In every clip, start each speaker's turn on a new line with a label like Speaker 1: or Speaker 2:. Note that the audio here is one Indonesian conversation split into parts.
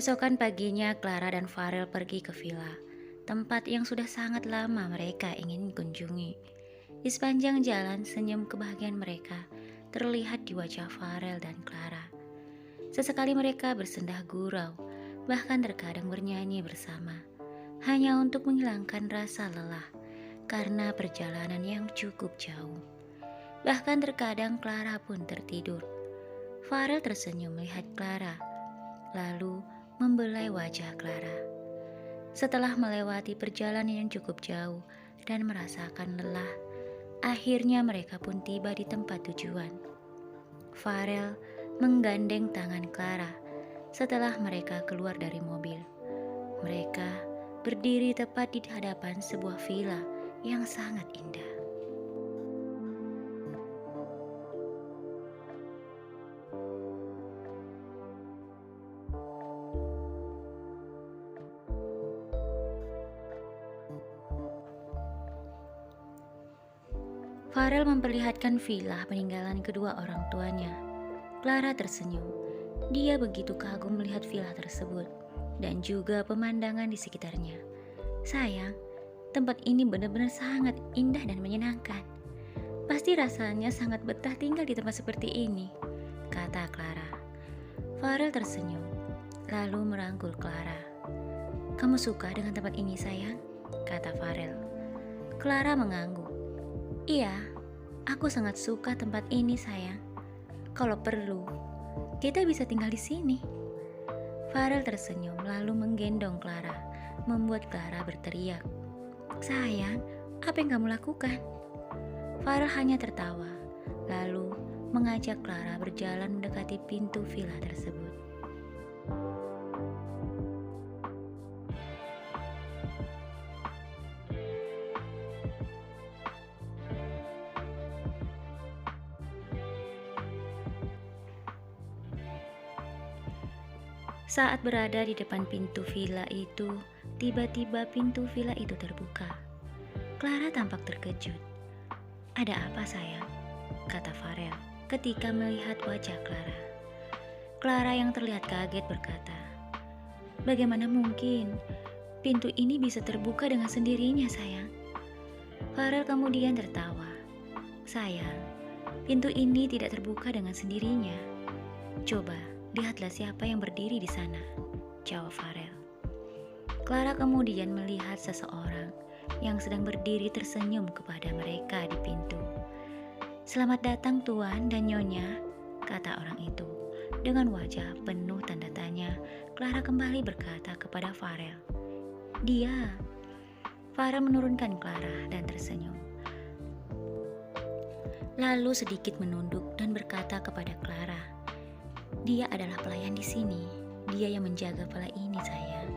Speaker 1: Keesokan paginya, Clara dan Farel pergi ke villa, tempat yang sudah sangat lama mereka ingin kunjungi. Di sepanjang jalan, senyum kebahagiaan mereka terlihat di wajah Farel dan Clara. Sesekali mereka bersendah gurau, bahkan terkadang bernyanyi bersama, hanya untuk menghilangkan rasa lelah karena perjalanan yang cukup jauh. Bahkan terkadang Clara pun tertidur. Farel tersenyum melihat Clara, lalu membelai wajah Clara. Setelah melewati perjalanan yang cukup jauh dan merasakan lelah, akhirnya mereka pun tiba di tempat tujuan. Farel menggandeng tangan Clara setelah mereka keluar dari mobil. Mereka berdiri tepat di hadapan sebuah villa yang sangat indah. Farel memperlihatkan villa peninggalan kedua orang tuanya. Clara tersenyum. Dia begitu kagum melihat villa tersebut dan juga pemandangan di sekitarnya. Sayang, tempat ini benar-benar sangat indah dan menyenangkan. Pasti rasanya sangat betah tinggal di tempat seperti ini, kata Clara. Farel tersenyum, lalu merangkul Clara. Kamu suka dengan tempat ini, sayang? Kata Farel. Clara mengangguk. Iya, aku sangat suka tempat ini, sayang. Kalau perlu, kita bisa tinggal di sini. Farel tersenyum lalu menggendong Clara, membuat Clara berteriak. Sayang, apa yang kamu lakukan? Farel hanya tertawa, lalu mengajak Clara berjalan mendekati pintu villa tersebut. Saat berada di depan pintu villa itu, tiba-tiba pintu villa itu terbuka. Clara tampak terkejut. Ada apa, sayang? Kata Farel ketika melihat wajah Clara. Clara yang terlihat kaget berkata, bagaimana mungkin pintu ini bisa terbuka dengan sendirinya, sayang? Farel kemudian tertawa. Sayang, pintu ini tidak terbuka dengan sendirinya. Coba lihatlah siapa yang berdiri di sana, jawab Farel. Clara kemudian melihat seseorang yang sedang berdiri tersenyum kepada mereka di pintu. Selamat datang Tuan dan Nyonya, kata orang itu. Dengan wajah penuh tanda tanya, Clara kembali berkata kepada Farel. Dia. Farel menurunkan Clara dan tersenyum. Lalu sedikit menunduk dan berkata kepada Clara, dia adalah pelayan di sini. Dia yang menjaga villa ini, sayang.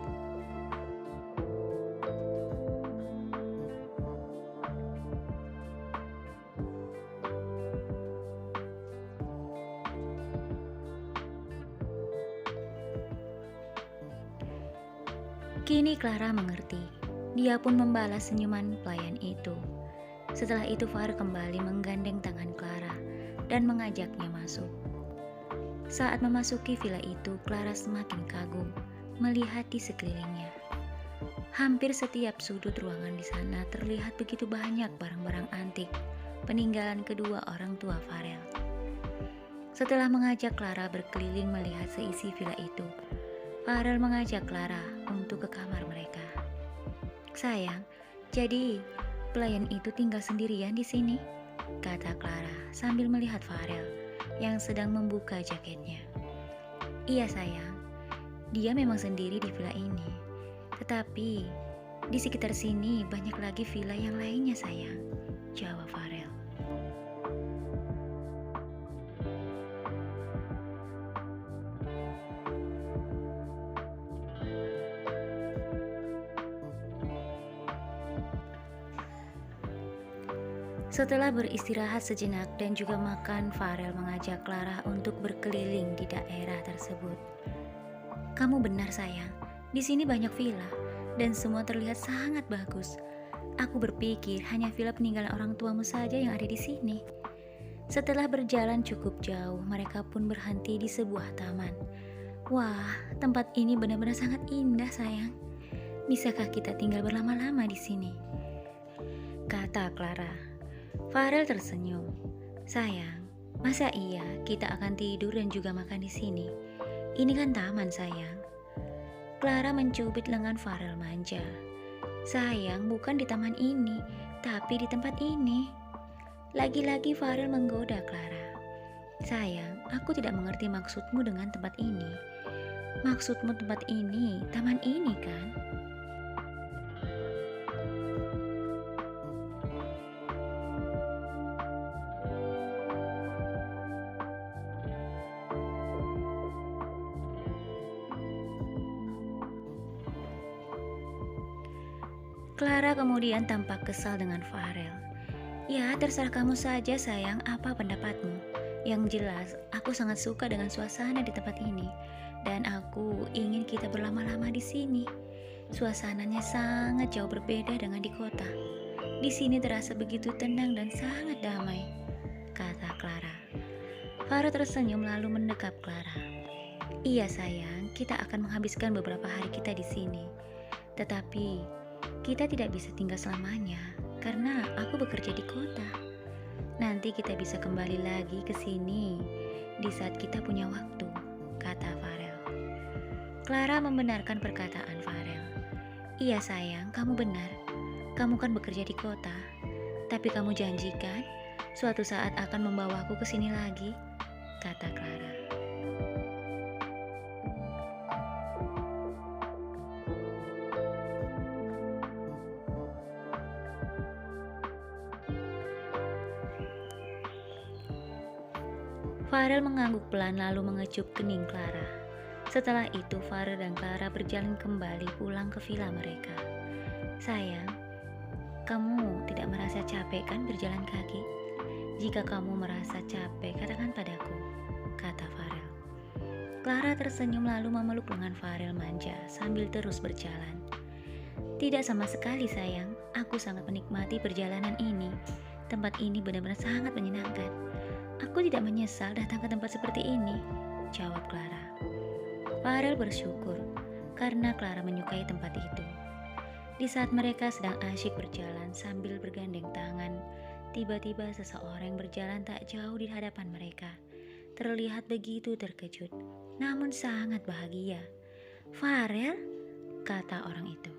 Speaker 1: Kini Clara mengerti. Dia pun membalas senyuman pelayan itu. Setelah itu Farel kembali menggandeng tangan Clara dan mengajaknya masuk. Saat memasuki villa itu, Clara semakin kagum melihat di sekelilingnya. Hampir setiap sudut ruangan di sana terlihat begitu banyak barang-barang antik, peninggalan kedua orang tua Farel. Setelah mengajak Clara berkeliling melihat seisi villa itu, Farel mengajak Clara untuk ke kamar mereka. Sayang, jadi pelayan itu tinggal sendirian di sini, kata Clara sambil melihat Farel yang sedang membuka jaketnya. Iya sayang, dia memang sendiri di villa ini. Tetapi di sekitar sini banyak lagi villa yang lainnya sayang, jawab Farel. Setelah beristirahat sejenak dan juga makan, Farel mengajak Clara untuk berkeliling di daerah tersebut. Kamu benar sayang, di sini banyak villa dan semua terlihat sangat bagus. Aku berpikir hanya villa peninggalan orang tuamu saja yang ada di sini. Setelah berjalan cukup jauh, mereka pun berhenti di sebuah taman. Wah, tempat ini benar-benar sangat indah, sayang. Bisakah kita tinggal berlama-lama di sini? Kata Clara. Farel tersenyum. Sayang, masa iya kita akan tidur dan juga makan di sini? Ini kan taman, sayang. Clara mencubit lengan Farel manja. Sayang, bukan di taman ini, tapi di tempat ini. Lagi-lagi Farel menggoda Clara. Sayang, aku tidak mengerti maksudmu dengan tempat ini. Maksudmu tempat ini, taman ini kan? Clara kemudian tampak kesal dengan Farel. Ya, terserah kamu saja sayang, apa pendapatmu? Yang jelas, aku sangat suka dengan suasana di tempat ini. Dan aku ingin kita berlama-lama di sini. Suasananya sangat jauh berbeda dengan di kota. Di sini terasa begitu tenang dan sangat damai, kata Clara. Farel tersenyum lalu mendekap Clara. Iya sayang, kita akan menghabiskan beberapa hari kita di sini. Tetapi kita tidak bisa tinggal selamanya karena aku bekerja di kota. Nanti kita bisa kembali lagi ke sini di saat kita punya waktu, kata Farel. Clara membenarkan perkataan Farel. Iya sayang, kamu benar. Kamu kan bekerja di kota. Tapi kamu janjikan suatu saat akan membawaku ke sini lagi, kata Clara. Farel mengangguk pelan lalu mengecup kening Clara. Setelah itu Farel dan Clara berjalan kembali pulang ke villa mereka. Sayang, kamu tidak merasa capek kan berjalan kaki? Jika kamu merasa capek, katakan padaku, kata Farel. Clara tersenyum lalu memeluk lengan Farel manja sambil terus berjalan. Tidak sama sekali sayang, aku sangat menikmati perjalanan ini. Tempat ini benar-benar sangat menyenangkan. Aku tidak menyesal datang ke tempat seperti ini, jawab Clara. Farel bersyukur karena Clara menyukai tempat itu. Di saat mereka sedang asyik berjalan sambil bergandeng tangan, tiba-tiba seseorang berjalan tak jauh di hadapan mereka. Terlihat begitu terkejut, namun sangat bahagia. Farel, kata orang itu.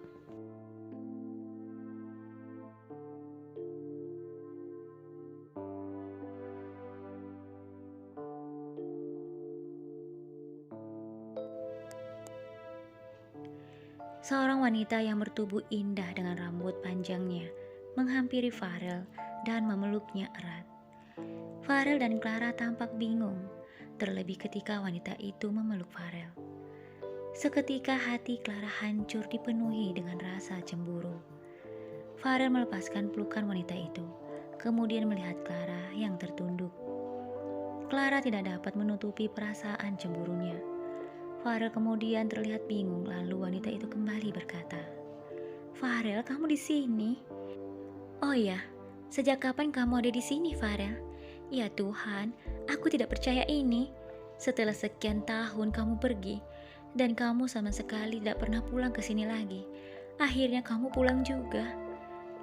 Speaker 1: Seorang wanita yang bertubuh indah dengan rambut panjangnya menghampiri Farel dan memeluknya erat. Farel dan Clara tampak bingung, terlebih ketika wanita itu memeluk Farel. Seketika hati Clara hancur dipenuhi dengan rasa cemburu. Farel melepaskan pelukan wanita itu, kemudian melihat Clara yang tertunduk. Clara tidak dapat menutupi perasaan cemburunya. Farel kemudian terlihat bingung, lalu wanita itu kembali berkata, Farel, kamu di sini? Oh ya, sejak kapan kamu ada di sini, Farel? Ya Tuhan, aku tidak percaya ini. Setelah sekian tahun kamu pergi, dan kamu sama sekali tidak pernah pulang ke sini lagi. Akhirnya kamu pulang juga.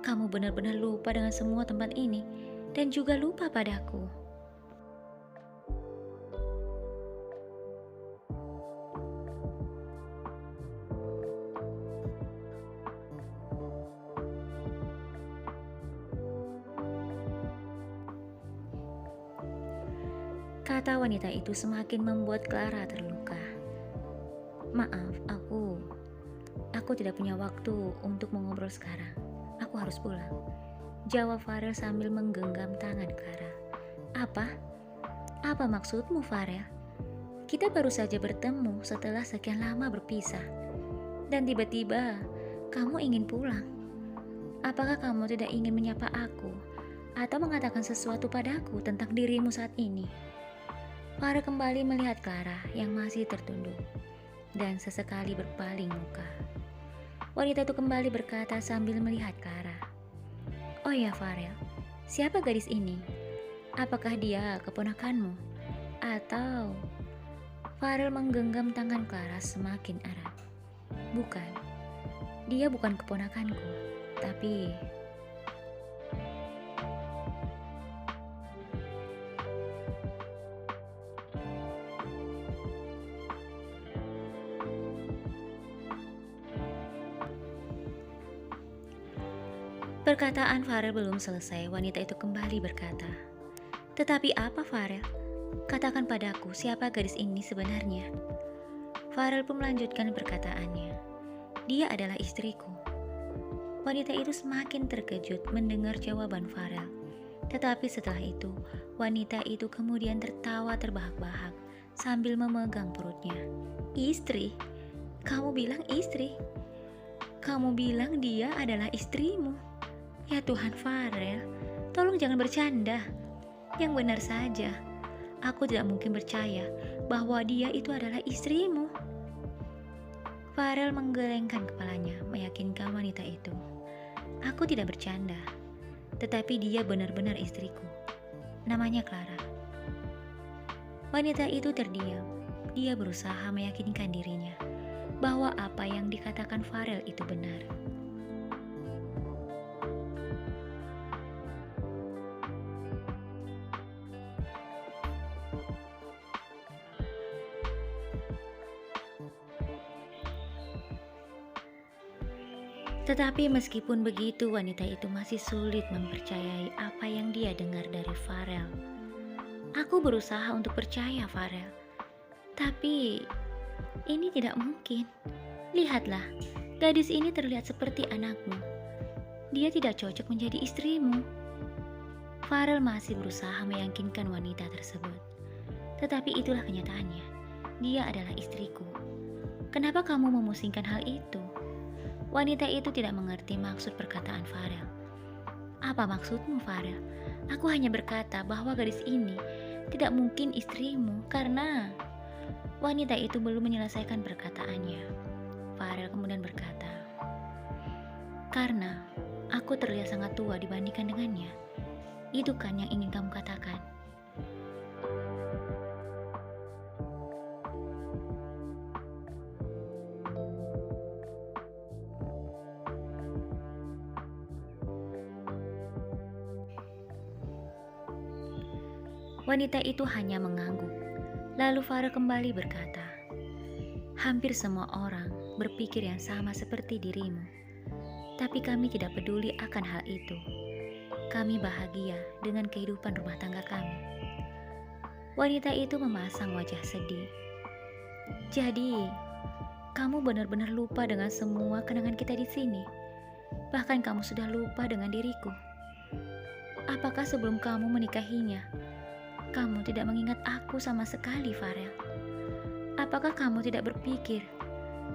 Speaker 1: Kamu benar-benar lupa dengan semua tempat ini, dan juga lupa padaku. Kata wanita itu semakin membuat Clara terluka. Maaf, aku tidak punya waktu untuk mengobrol sekarang. Aku harus pulang, jawab Farel sambil menggenggam tangan Clara. Apa? Apa maksudmu, Farel? Kita baru saja bertemu setelah sekian lama berpisah. Dan tiba-tiba kamu ingin pulang. Apakah kamu tidak ingin menyapa aku atau mengatakan sesuatu padaku tentang dirimu saat ini? Farel kembali melihat Clara yang masih tertunduk dan sesekali berpaling muka. Wanita itu kembali berkata sambil melihat Clara. Oh ya Farel, siapa gadis ini? Apakah dia keponakanmu? Atau Farel menggenggam tangan Clara semakin erat. Bukan, dia bukan keponakanku, tapi perkataan Farel belum selesai, wanita itu kembali berkata, "Tetapi apa, Farel? Katakan padaku siapa gadis ini sebenarnya." Farel pun melanjutkan perkataannya, "Dia adalah istriku." Wanita itu semakin terkejut mendengar jawaban Farel. Tetapi setelah itu, wanita itu kemudian tertawa terbahak-bahak sambil memegang perutnya. "Istri? Kamu bilang istri? Kamu bilang dia adalah istrimu? Ya Tuhan, Farel, tolong jangan bercanda. Yang benar saja, aku tidak mungkin percaya bahwa dia itu adalah istrimu." Farel menggelengkan kepalanya, meyakinkan wanita itu. "Aku tidak bercanda, tetapi dia benar-benar istriku. Namanya Clara." Wanita itu terdiam. Dia berusaha meyakinkan dirinya bahwa apa yang dikatakan Farel itu benar. Tetapi meskipun begitu, wanita itu masih sulit mempercayai apa yang dia dengar dari Farel. "Aku berusaha untuk percaya, Farel. Tapi ini tidak mungkin. Lihatlah, gadis ini terlihat seperti anakmu. Dia tidak cocok menjadi istrimu." Farel masih berusaha meyakinkan wanita tersebut. "Tetapi itulah kenyataannya. Dia adalah istriku. Kenapa kamu memusingkan hal itu?" Wanita itu tidak mengerti maksud perkataan Farel. "Apa maksudmu, Farel? Aku hanya berkata bahwa gadis ini tidak mungkin istrimu karena..." Wanita itu belum menyelesaikan perkataannya. Farel kemudian berkata, "Karena aku terlihat sangat tua dibandingkan dengannya. Itu kan yang ingin kamu katakan?" Wanita itu hanya mengangguk. Lalu Farel kembali berkata, "Hampir semua orang berpikir yang sama seperti dirimu. Tapi kami tidak peduli akan hal itu. Kami bahagia dengan kehidupan rumah tangga kami." Wanita itu memasang wajah sedih. "Jadi, kamu benar-benar lupa dengan semua kenangan kita di sini. Bahkan kamu sudah lupa dengan diriku. Apakah sebelum kamu menikahinya, kamu tidak mengingat aku sama sekali, Farel? Apakah kamu tidak berpikir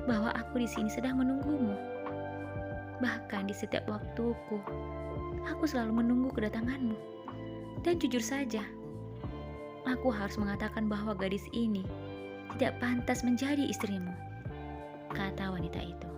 Speaker 1: bahwa aku di sini sedang menunggumu? Bahkan di setiap waktuku, aku selalu menunggu kedatanganmu. Dan jujur saja, aku harus mengatakan bahwa gadis ini tidak pantas menjadi istrimu," kata wanita itu.